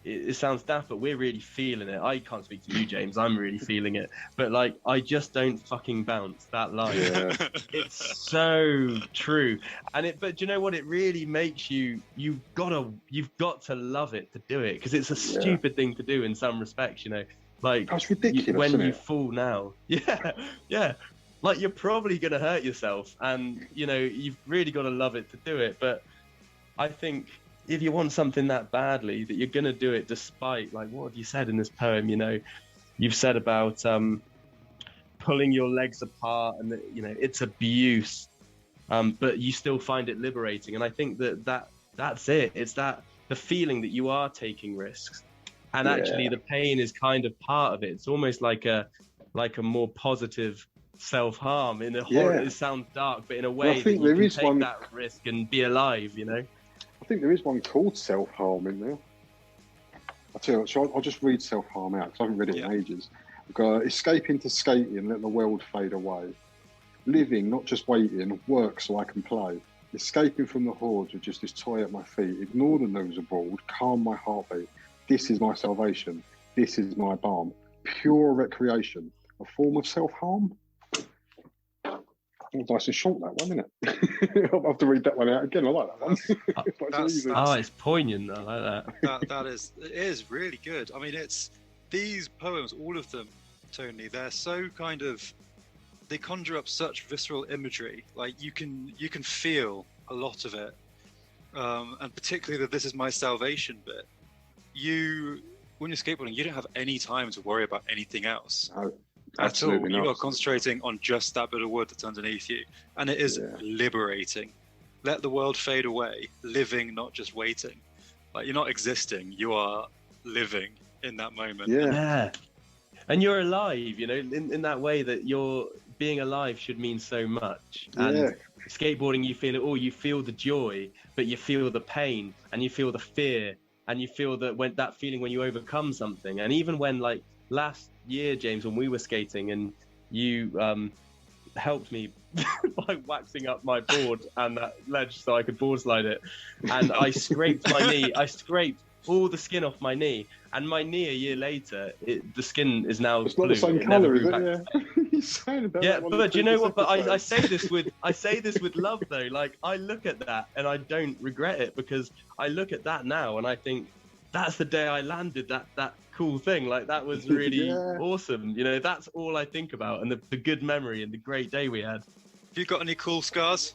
it sounds daft, but we're really feeling it. I can't speak to you, James. I'm really feeling it. But I just don't fucking bounce that line. Yeah. It's so true. But do you know what? It really makes you've got to love it to do it, because it's a stupid thing to do in some respects. That's ridiculous. When you fall now, yeah. You're probably gonna hurt yourself, and you've really got to love it to do it. But I think if you want something that badly, that you're going to do it despite, what have you said in this poem? You've said about pulling your legs apart and, it's abuse, but you still find it liberating. And I think that's it. It's the feeling that you are taking risks. And actually the pain is kind of part of it. It's almost like a more positive self-harm in a horror. It sounds dark, but in a way that you can take that risk and be alive, I think there is one called self-harm in there. I'll tell you, I'll just read self-harm out because I haven't read it in ages. I've got escape into skating and let the world fade away. Living, not just waiting, work so I can play. Escaping from the hordes with just this toy at my feet. Ignore the news abroad, calm my heartbeat. This is my salvation. This is my balm. Pure recreation. A form of self-harm? Oh, nice and short, that one, isn't it? I'll have to read that one out again. I like that one. It's poignant. I like that. It is really good. I mean, it's these poems, all of them, Tony. They're so they conjure up such visceral imagery. You can feel a lot of it, and particularly the "This is my salvation" bit. When you're skateboarding, you don't have any time to worry about anything else. No. At all. You are concentrating on just that bit of wood that's underneath you, and it is liberating. Let the world fade away, living, not just waiting. You're not existing, you are living in that moment. Yeah. And you're alive, in that way that you're being alive should mean so much. And skateboarding, you feel it all. You feel the joy, but you feel the pain, and you feel the fear, and you feel that feeling when you overcome something. And even when last year, James, when we were skating and you helped me by waxing up my board and that ledge so I could board slide it, and I scraped my knee. I scraped all the skin off my knee, and my knee a year later, the skin is now it's blue. not the same colour, is it? you saying about Yeah, that one but or you two know what? But I episodes? say this with love though. Like I look at that and I don't regret it, because I look at that now and I think that's the day I landed that cool thing. Like that was really Yeah. awesome. You know, that's all I think about, and the good memory and the great day we had. Have you got any cool scars?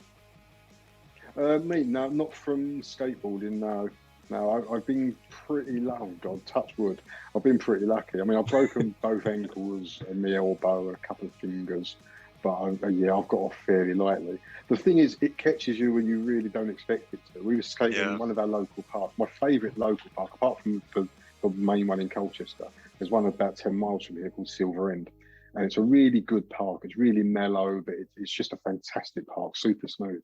Me, no, not from skateboarding, no. No, I've been pretty lucky. Oh, God, touch wood. I've been pretty lucky. I mean, I've broken both ankles and my elbow and a couple of fingers, but yeah, I've got off fairly lightly. The thing is, it catches you when you really don't expect it to. We were skating in one of our local parks. My favourite local park, apart from the main one in Colchester, there's one about 10 miles from here called Silver End. And it's a really good park. It's really mellow, but it's just a fantastic park, super smooth.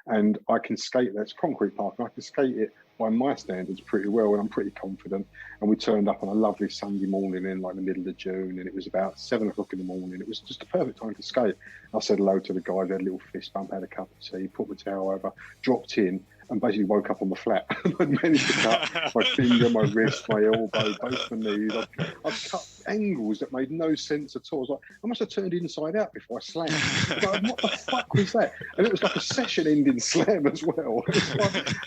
And I can skate there. It's a concrete park, and I can skate it by my standards pretty well, and I'm pretty confident. And we turned up on a lovely Sunday morning in like the middle of June, and it was about 7 o'clock in the morning. It was just a perfect time to skate. I said hello to the guys, had a little fist bump, had a cup of tea, put my towel over, dropped in, and basically woke up on the flat. I'd managed to cut my finger, my wrist, my elbow, both my knees. I'd cut angles that made no sense at all. I was like, I must have turned inside out before I slammed. Like, what the fuck was that? And it was like a session-ending slam as well.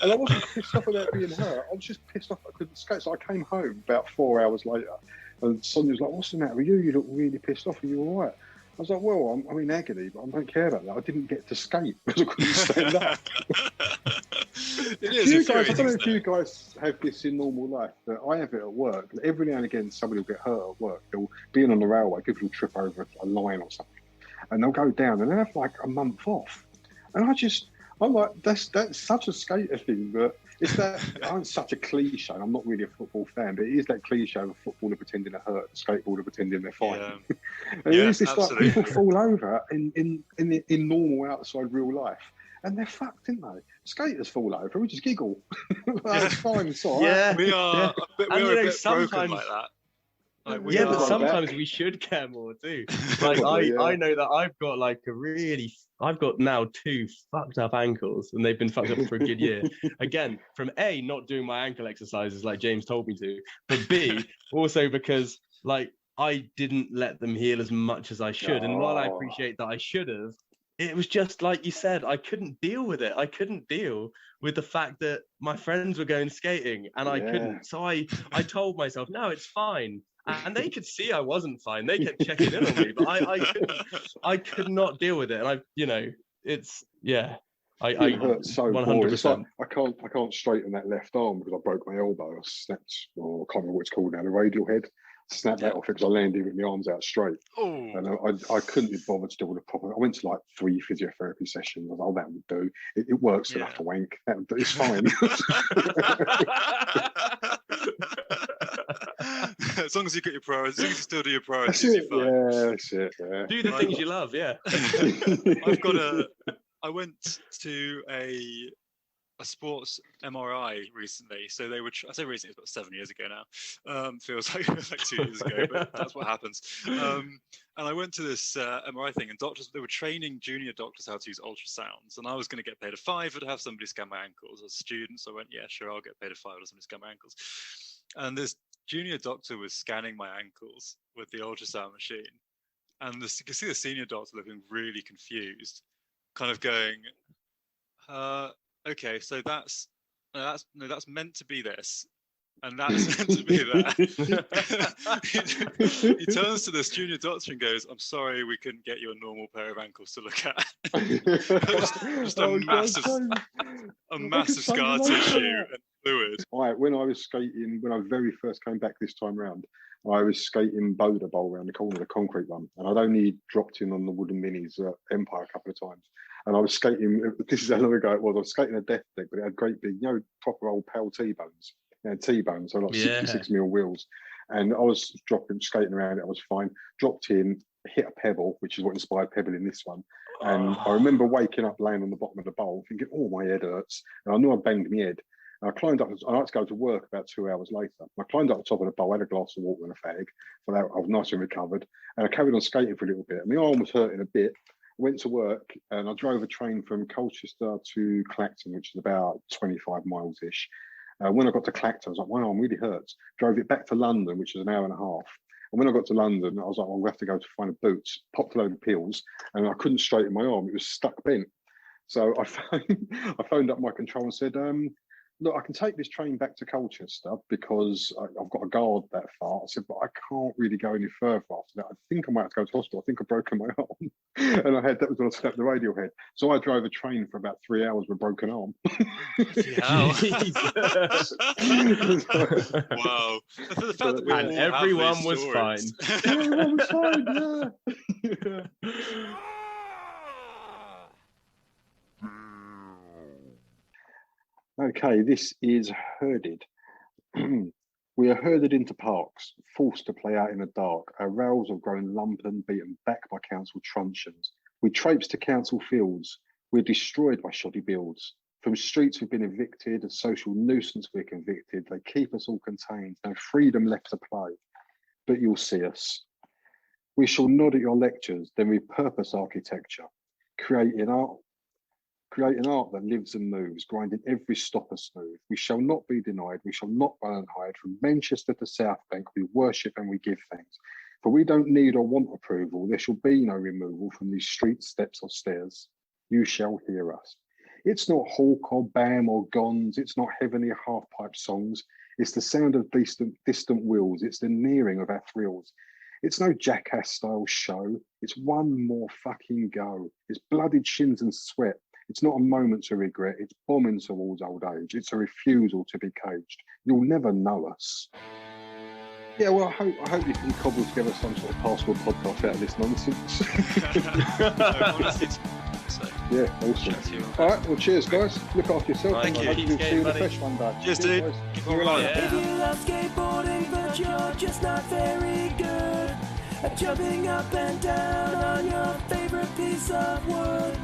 And I wasn't pissed off about being hurt. I was just pissed off I couldn't skate. So I came home about 4 hours later, and Sonia was like, "What's the matter with you? You look really pissed off. Are you all right?" I was like, well, I'm in agony, but I don't care about that. I didn't get to skate because I couldn't stand up. It is. I don't know if you guys have this in normal life, but I have it at work. Every now and again, somebody will get hurt at work. They'll be on the railway, people will trip over a line or something, and they'll go down and they'll have like a month off. And I'm like, that's such a skater thing, but it's that, I'm such a cliche, and I'm not really a football fan, but it is that cliche of a footballer pretending to hurt, a skateboarder pretending they're fine. Yeah. And Yeah, it's just like absolutely. people fall over in normal outside real life, and they're fucked, aren't they? Skaters fall over, we just giggle. It's fine, it's all right. Yeah, We are And, we're you a know, bit broken sometimes- like that. Like, yeah, are- but sometimes back. we should care more too. Like Probably, yeah. I know that I've got now 2 fucked up ankles, and they've been fucked up for a good year. Again, from A, not doing my ankle exercises like James told me to, but B, also because like I didn't let them heal as much as I should. And while I appreciate that I should have, it was just like you said, I couldn't deal with it. I couldn't deal with the fact that my friends were going skating and I couldn't. So I told myself, no, it's fine. And they could see I wasn't fine. They kept checking in on me, but I could not deal with it. And it's I hurt so 100%. It's like, I can't straighten that left arm because I broke my elbow. I snapped, I can't remember what it's called now, the radial head. Snapped that off because I landed with my arms out straight. Oh. And I couldn't be bothered to do the proper. I went to like 3 physiotherapy sessions. I was like, oh, that would do. It works enough to wank. That would do. It's fine. As long as you get your priorities, as long as you still do your That's priorities, it. you're fine. Yeah, that's it. Yeah. Do the things you love, yeah. I went to a sports MRI recently. So they were, I say recently, it's about 7 years ago now. Feels like 2 years ago, but that's what happens. And I went to this MRI thing, and they were training junior doctors how to use ultrasounds. And I was going to get paid a £5 to have somebody scan my ankles as a student. So I went, yeah, sure, I'll get paid a £5 to have somebody scan my ankles. And this junior doctor was scanning my ankles with the ultrasound machine. And you can see the senior doctor looking really confused, kind of going, okay, so that's meant to be this, and that's meant to be that. He turns to this junior doctor and goes, "I'm sorry, we couldn't get you a normal pair of ankles to look at." just a massive scar tissue and fluid. When I was skating, when I very first came back this time round, I was skating Boulder Bowl around the corner, the concrete one, and I'd only dropped in on the wooden minis at Empire a couple of times. And I was skating, this is how long ago it was, I was skating a death deck, but it had great big, proper old PAL T-bones. It had T-bones, so like 66mm wheels. And I was skating around it, I was fine. Dropped in, hit a pebble, which is what inspired Pebble in this one. And I remember waking up, laying on the bottom of the bowl, thinking, oh, my head hurts. And I knew I banged my head. And I climbed up, I had to go to work about 2 hours later. I climbed up the top of the bowl, had a glass of water and a fag. For that, I was nice and recovered. And I carried on skating for a little bit. And my arm was hurting a bit. Went to work and I drove a train from Colchester to Clacton, which is about 25 miles-ish. When I got to Clacton, I was like, my arm really hurts. Drove it back to London, which is an hour and a half. And when I got to London, I was like, well, I'm going to have to go to find a boots, popped a load of pills, and I couldn't straighten my arm. It was stuck bent. So I phoned up my control and said, look, I can take this train back to Colchester because I've got a guard that far. I said, but I can't really go any further after that. I think I might have to go to hospital. I think I've broken my arm. And that was when I snapped the radio head. So I drove a train for about 3 hours with a broken arm. Wow. The fact that and everyone was fine. Everyone was fine, yeah. Okay, this is herded. We are herded into parks, forced to play out in the dark. Our rails have grown lumpen, beaten back by council truncheons. We traipse to council fields. We're destroyed by shoddy builds. From streets we've been evicted, a social nuisance we're convicted. They keep us all contained, no freedom left to play. But you'll see us. We shall nod at your lectures, then repurpose architecture, creating art that lives and moves, grinding every stopper smooth. We shall not be denied, we shall not run and hide. From Manchester to South Bank, we worship and we give thanks. For we don't need or want approval, there shall be no removal from these streets, steps or stairs. You shall hear us. It's not hawk or bam or gons, it's not heavenly half-pipe songs. It's the sound of distant wheels, it's the nearing of our thrills. It's no jackass-style show, it's one more fucking go. It's bloodied shins and sweat. It's not a moment to regret, it's bombing towards old age. It's a refusal to be caged. You'll never know us. Yeah, well, I hope you can cobble together some sort of pastoral podcast out of this nonsense. Yeah, awesome. All right, well, cheers, guys. Look after yourself. Thank you. Hopefully we'll see you in the flesh one day. Cheers, dude. If you love skateboarding, but you're just not very good at jumping up and down on your favorite piece of wood.